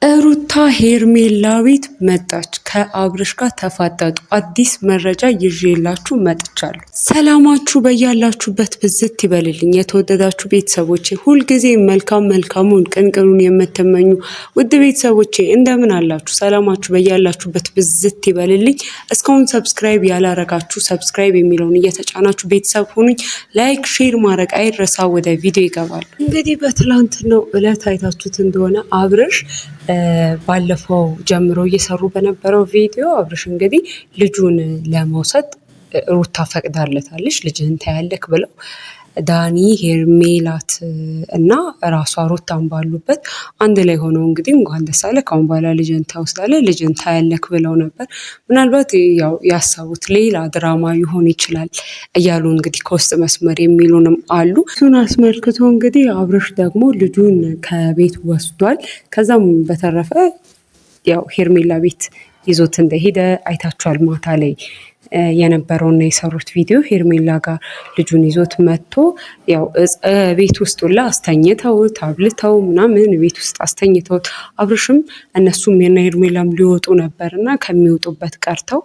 ሩታ ሄርሜላ ቤት መጣች። ከአብርሽ ጋር ተፋጠጡ። አዲስ መረጃ ይዤላችሁ መጥቻለሁ። ሰላማችሁ በያላችሁበት ብዝት ይበልልኝ። የተወደዳችሁ ቤተሰቦቼ፣ ሁልጊዜ መልካሙን ቅንቅኑን የምትመኙ ውድ ቤተሰቦቼ እንደምን አላችሁ? ሰላማችሁ በያላችሁበት ብዝት ይበልልኝ። እስካሁን ሰብስክራይብ ያላረጋችሁ ሰብስክራይብ የሚለውን እየተጫናችሁ ቤተሰብ ሁኑኝ። ላይክ ሼር ማድረግ አይረሳ። ወደ ቪዲዮ ይገባል። እንግዲህ በትላንትናው ዕለት አይታችሁት እንደሆነ አብርሽ ባለፈው ጀምሮ እየሰሩ በነበረው ቪዲዮ አብርሽ እንግዲህ ልጁን ለመውሰድ ሩታ ፈቅዳለታለች። ልጅህን ታያለክ ብለው ዳኒ ሄርሜላት እና ራሷ ሩታን ባሉበት አንድ ላይ ሆነው እንግዲህ እንኳን ደስ አለህ ካሁን በኋላ ልጅን ትወስዳለህ፣ ልጅን ታያለክ ብለው ነበር። ምናልባት ያው ያሰቡት ሌላ ድራማ ሊሆን ይችላል እያሉ እንግዲህ ከውስጥ መስመር የሚሉንም አሉ። እሱን አስመልክቶ እንግዲህ አብርሽ ደግሞ ልጁን ከቤት ወስዷል። ከዛም በተረፈ ያው ሄርሜላ ቤት ይዞት እንደሄደ አይታችኋል። ማታ ላይ የነበረውና የሰሩት ቪዲዮ ሄርሜላ ጋር ልጁን ይዞት መጥቶ ያው ቤት ውስጥ ሁላ አስተኝተውት አብልተው ምናምን ቤት ውስጥ አስተኝተውት አብርሽም እነሱም የና ሄርሜላም ሊወጡ ነበርና ከሚወጡበት ቀርተው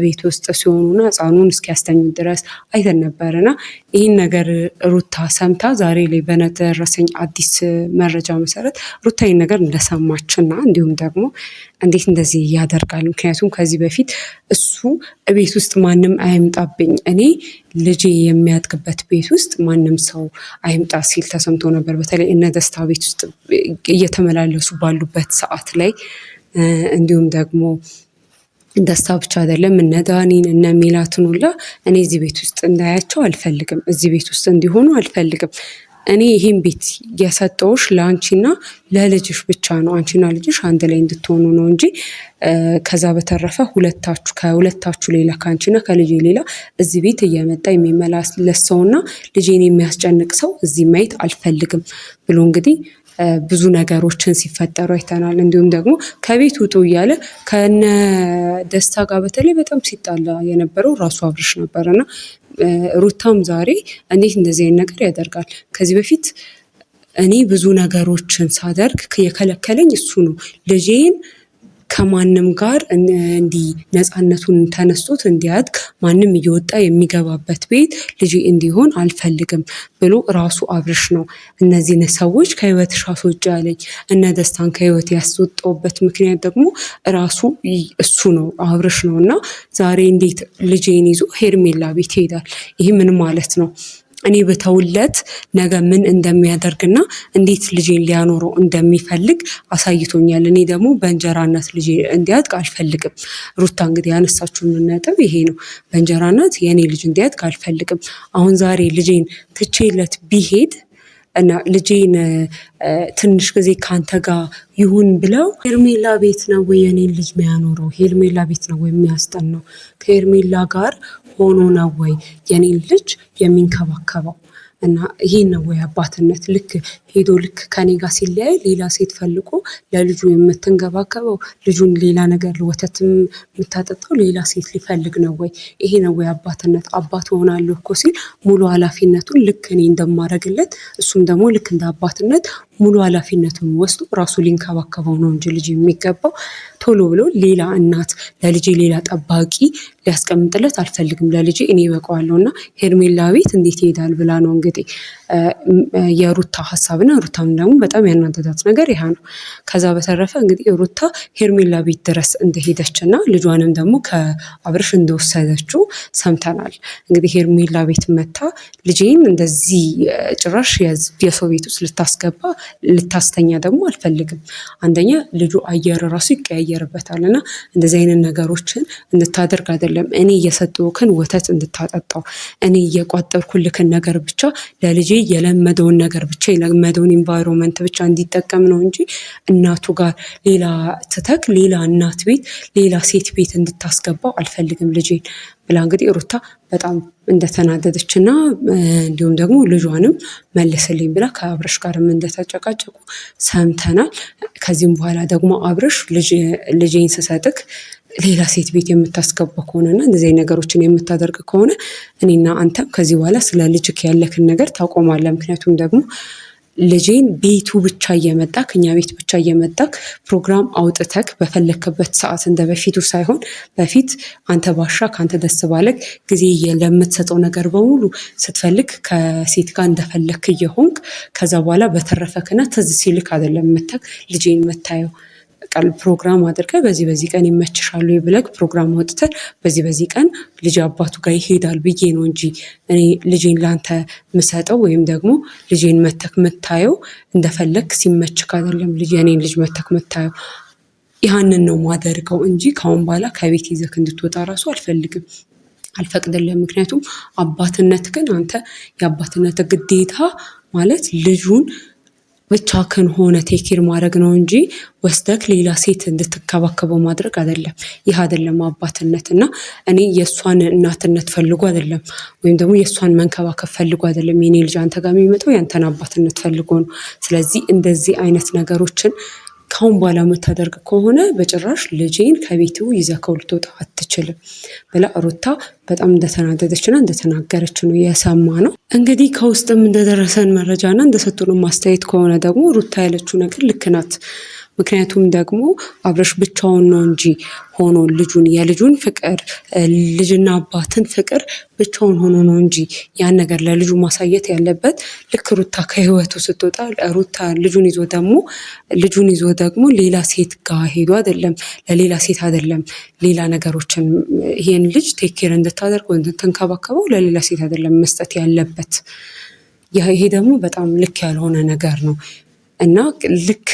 ቤት ውስጥ ሲሆኑና ሕፃኑን እስኪያስተኙ ድረስ አይተን ነበርና ይህን ነገር ሩታ ሰምታ ዛሬ ላይ በደረሰኝ አዲስ መረጃ መሰረት ሩታ ይህን ነገር እንደሰማችና እንዲሁም ደግሞ እንዴት እንደዚህ ያደርጋል? ምክንያቱም ከዚህ በፊት እሱ ቤት ውስጥ ማንም አይምጣብኝ፣ እኔ ልጄ የሚያድግበት ቤት ውስጥ ማንም ሰው አይምጣ ሲል ተሰምቶ ነበር። በተለይ እነ ደስታ ቤት ውስጥ እየተመላለሱ ባሉበት ሰዓት ላይ እንዲሁም ደግሞ ደስታ ብቻ አይደለም እነ ዳኒን እነ ሜላትን ሁላ እኔ እዚህ ቤት ውስጥ እንዳያቸው አልፈልግም፣ እዚህ ቤት ውስጥ እንዲሆኑ አልፈልግም። እኔ ይህን ቤት የሰጠውሽ ለአንቺና ለልጅሽ ብቻ ነው፣ አንቺና ልጅሽ አንድ ላይ እንድትሆኑ ነው እንጂ ከዛ በተረፈ ከሁለታችሁ ሌላ ከአንቺና ከልጄ ሌላ እዚህ ቤት እየመጣ የሚመላለስ ሰውና ልጄን የሚያስጨንቅ ሰው እዚህ ማየት አልፈልግም ብሎ እንግዲህ ብዙ ነገሮችን ሲፈጠሩ አይተናል። እንዲሁም ደግሞ ከቤት ውጡ እያለ ከነ ደስታ ጋር በተለይ በጣም ሲጣላ የነበረው ራሱ አብርሽ ነበርና ሩታም ዛሬ እንዴት እንደዚህ አይነት ነገር ያደርጋል? ከዚህ በፊት እኔ ብዙ ነገሮችን ሳደርግ የከለከለኝ እሱ ነው። ልጄን ከማንም ጋር እንዲህ ነፃነቱን ተነስቶት እንዲያድግ ማንም እየወጣ የሚገባበት ቤት ልጅ እንዲሆን አልፈልግም ብሎ ራሱ አብርሽ ነው እነዚህን ሰዎች ከህይወትሽ አስወጪ ያለኝ። እነ ደስታን ከህይወት ያስወጣውበት ምክንያት ደግሞ ራሱ እሱ ነው አብርሽ ነው። እና ዛሬ እንዴት ልጄን ይዞ ሄርሜላ ቤት ይሄዳል? ይህ ምን ማለት ነው? እኔ በተውለት ነገ ምን እንደሚያደርግና እንዴት ልጄን ሊያኖረው እንደሚፈልግ አሳይቶኛል። እኔ ደግሞ በእንጀራነት ልጄ እንዲያድግ አልፈልግም። ሩታ እንግዲህ ያነሳችውን ነጥብ ይሄ ነው። በእንጀራነት የእኔ ልጅ እንዲያድግ አልፈልግም። አሁን ዛሬ ልጄን ትቼለት ቢሄድ እና ልጄን ትንሽ ጊዜ ካንተ ጋር ይሁን ብለው ሄርሜላ ቤት ነው ወይ የኔን ልጅ የሚያኖረው? ሄርሜላ ቤት ነው ወይ የሚያስጠናው? ከሄርሜላ ጋር ሆኖ ነው ወይ የኔን ልጅ የሚንከባከበው? እና ይሄን ነው ወይ አባትነት? ልክ ሄዶ ልክ ከኔ ጋር ሲለያይ ሌላ ሴት ፈልጎ ለልጁ የምትንከባከበው ልጁን ሌላ ነገር ወተት የምታጠጣው ሌላ ሴት ሊፈልግ ነው ወይ? ይሄ ነው ወይ አባትነት? አባት ሆናለሁ እኮ ሲል ሙሉ ኃላፊነቱን ልክ እኔ እንደማደርግለት እሱም ደግሞ ልክ እንደ አባትነት ሙሉ ኃላፊነቱን ወስዶ ራሱ ሊንከባከበው ነው እንጂ ልጅ የሚገባው ቶሎ ብሎ ሌላ እናት ለልጄ ሌላ ጠባቂ ሊያስቀምጥለት አልፈልግም። ለልጄ እኔ በቀዋለሁ። እና ሄርሜላ ቤት እንዴት ይሄዳል ብላ ነው እንግዲህ የሩታ ሀሳብና ሩታም ደግሞ በጣም ያናደዳት ነገር ይሄ ነው። ከዛ በተረፈ እንግዲህ ሩታ ሄርሜላ ቤት ድረስ እንደሄደችና ልጇንም ደግሞ ከአብርሽ እንደወሰደችው ሰምተናል። እንግዲህ ሄርሜላ ቤት መታ ልጄን እንደዚህ ጭራሽ የሰው ቤት ውስጥ ልታስተኛ ደግሞ አልፈልግም። አንደኛ ልጁ አየር ራሱ ይቀያየርበታል እና እንደዚህ አይነት ነገሮችን እንድታደርግ አይደለም። እኔ እየሰጠሁህን ወተት እንድታጠጣው እኔ እየቋጠርኩልህን ነገር ብቻ ለልጄ የለመደውን ነገር ብቻ የለመደውን ኢንቫይሮንመንት ብቻ እንዲጠቀም ነው እንጂ እናቱ ጋር ሌላ ትተክ ሌላ እናት ቤት ሌላ ሴት ቤት እንድታስገባው አልፈልግም ልጄን ብላ እንግዲህ ሩታ በጣም እንደተናደደች እና እንዲሁም ደግሞ ልጇንም መልስልኝ ብላ ከአብርሽ ጋርም እንደተጨቃጨቁ ሰምተናል። ከዚህም በኋላ ደግሞ አብርሽ ልጄን ስሰጥክ ሌላ ሴት ቤት የምታስገባ ከሆነና እንደዚህ ነገሮችን የምታደርግ ከሆነ እኔና አንተም ከዚህ በኋላ ስለ ልጅክ ያለክን ነገር ታቆማለህ። ምክንያቱም ደግሞ ልጄን ቤቱ ብቻ እየመጣክ እኛ ቤት ብቻ እየመጣክ ፕሮግራም አውጥተክ በፈለክበት ሰዓት እንደ በፊቱ ሳይሆን በፊት አንተ ባሻ ከአንተ ደስ ባለክ ጊዜ ለምትሰጠው ነገር በሙሉ ስትፈልግ ከሴት ጋር እንደፈለክ እየሆንክ ከዛ በኋላ በተረፈክና ትዝ ሲልክ አይደለም መተክ ልጄን መታየው ቃል ፕሮግራም አድርገህ በዚህ ቀን ይመችሻል ብለህ ፕሮግራም ወጥተህ በዚህ ቀን ልጅ አባቱ ጋር ይሄዳል ብዬ ነው እንጂ እኔ ልጄን ላንተ ምሰጠው ወይም ደግሞ ልጄን መተክ መታየው እንደፈለክ ሲመችክ አይደለም የኔን ልጅ መተክ መታየው። ያንን ነው ማደርገው እንጂ ካሁን በኋላ ከቤት ይዘክ እንድትወጣ ራሱ አልፈልግም፣ አልፈቅድልህም። ምክንያቱም አባትነት ግን አንተ የአባትነት ግዴታ ማለት ልጁን ብቻህን ሆነ ቴኬር ማድረግ ነው እንጂ ወስደክ ሌላ ሴት እንድትከባከበው ማድረግ አይደለም። ይህ አይደለም አባትነት። እና እኔ የእሷን እናትነት ፈልጎ አይደለም ወይም ደግሞ የእሷን መንከባከብ ፈልጎ አይደለም የኔ ልጅ አንተ ጋር የሚመጣው ያንተን አባትነት ፈልጎ ነው። ስለዚህ እንደዚህ አይነት ነገሮችን ካሁን በኋላ የምታደርግ ከሆነ በጭራሽ ልጄን ከቤቱ ይዘከው ልትወጣ አትችልም ብላ ሩታ በጣም እንደተናደደችና እንደተናገረች ነው የሰማ ነው። እንግዲህ ከውስጥም እንደደረሰን መረጃና እንደሰጡን ማስተያየት ከሆነ ደግሞ ሩታ ያለችው ነገር ልክ ናት። ምክንያቱም ደግሞ አብርሽ ብቻውን ነው እንጂ ሆኖ የልጁን ፍቅር ልጅና አባትን ፍቅር ብቻውን ሆኖ ነው እንጂ ያን ነገር ለልጁ ማሳየት ያለበት። ልክ ሩታ ከህይወቱ ስትወጣ ሩታ ልጁን ይዞ ደግሞ ሌላ ሴት ጋር ሄዶ አይደለም፣ ለሌላ ሴት አይደለም ሌላ ነገሮችን ይሄን ልጅ ቴኬር እንድታደርግ እንድትንከባከበው ለሌላ ሴት አይደለም መስጠት ያለበት። ይሄ ደግሞ በጣም ልክ ያልሆነ ነገር ነው። እና ልክ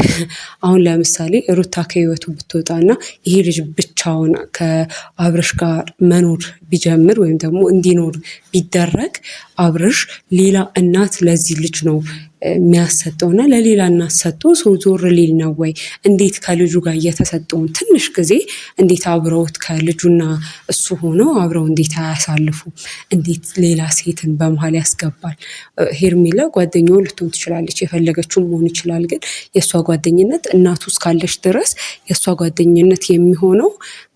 አሁን ለምሳሌ ሩታ ከህይወቱ ብትወጣና ይሄ ልጅ ብቻውን ከአብርሽ ጋር መኖር ቢጀምር ወይም ደግሞ እንዲኖር ቢደረግ አብርሽ ሌላ እናት ለዚህ ልጅ ነው የሚያሰጠውና ለሌላ እናት ሰጥቶ ሰው ዞር ሊል ነው ወይ? እንዴት ከልጁ ጋር እየተሰጠውን ትንሽ ጊዜ እንዴት አብረውት ከልጁና እሱ ሆነው አብረው እንዴት አያሳልፉ? እንዴት ሌላ ሴትን በመሀል ያስገባል? ሄርሜላ ጓደኛው ልትሆን ትችላለች፣ የፈለገችው መሆን ይችላል። ግን የእሷ ጓደኝነት እናቱ እስካለች ድረስ የእሷ ጓደኝነት የሚሆነው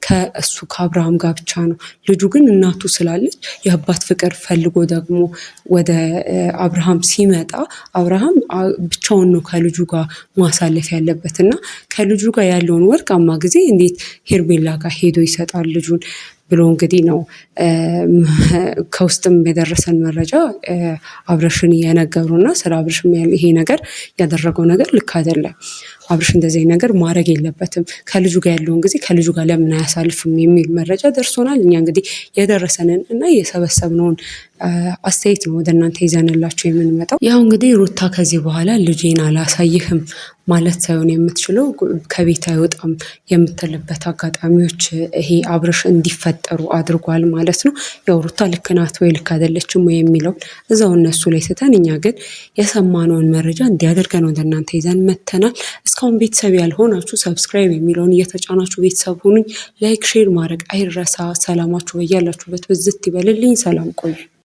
ከእሱ ከአብርሃም ጋር ብቻ ነው። ልጁ ግን እናቱ ስላለች የአባት ፍቅር ፈልጎ ደግሞ ወደ አብርሃም ሲመጣ አብርሃም ብቻውን ነው ከልጁ ጋር ማሳለፍ ያለበት እና ከልጁ ጋር ያለውን ወርቃማ ጊዜ እንዴት ሄርሜላ ጋር ሄዶ ይሰጣል ልጁን ብሎ እንግዲህ ነው ከውስጥም የደረሰን መረጃ አብርሽን የነገሩና ስለ አብርሽም ይሄ ነገር ያደረገው ነገር ልክ አይደለም። አብርሽ እንደዚህ ነገር ማድረግ የለበትም። ከልጁ ጋር ያለውን ጊዜ ከልጁ ጋር ለምን አያሳልፍም የሚል መረጃ ደርሶናል። እኛ እንግዲህ የደረሰንን እና የሰበሰብነውን አስተያየት ነው ወደ እናንተ ይዘንላችሁ የምንመጣው። ያው እንግዲህ ሩታ ከዚህ በኋላ ልጄን አላሳይህም ማለት ሳይሆን የምትችለው ከቤት አይወጣም የምትልበት አጋጣሚዎች ይሄ አብርሽ እንዲፈጠሩ አድርጓል ማለት ነው። ያው ሩታ ልክ ናት ወይ ልክ አይደለችም ወይ የሚለውን እዛው እነሱ ላይ ስተን እኛ ግን የሰማነውን መረጃ እንዲያደርገን ወደ እናንተ ይዘን መተናል። እስካሁን ቤተሰብ ያልሆናችሁ ሰብስክራይብ የሚለውን እየተጫናችሁ ቤተሰብ ሁኑኝ። ላይክ ሼር ማድረግ አይረሳ። ሰላማችሁ በያላችሁበት ብዝት ይበልልኝ። ሰላም ቆዩ።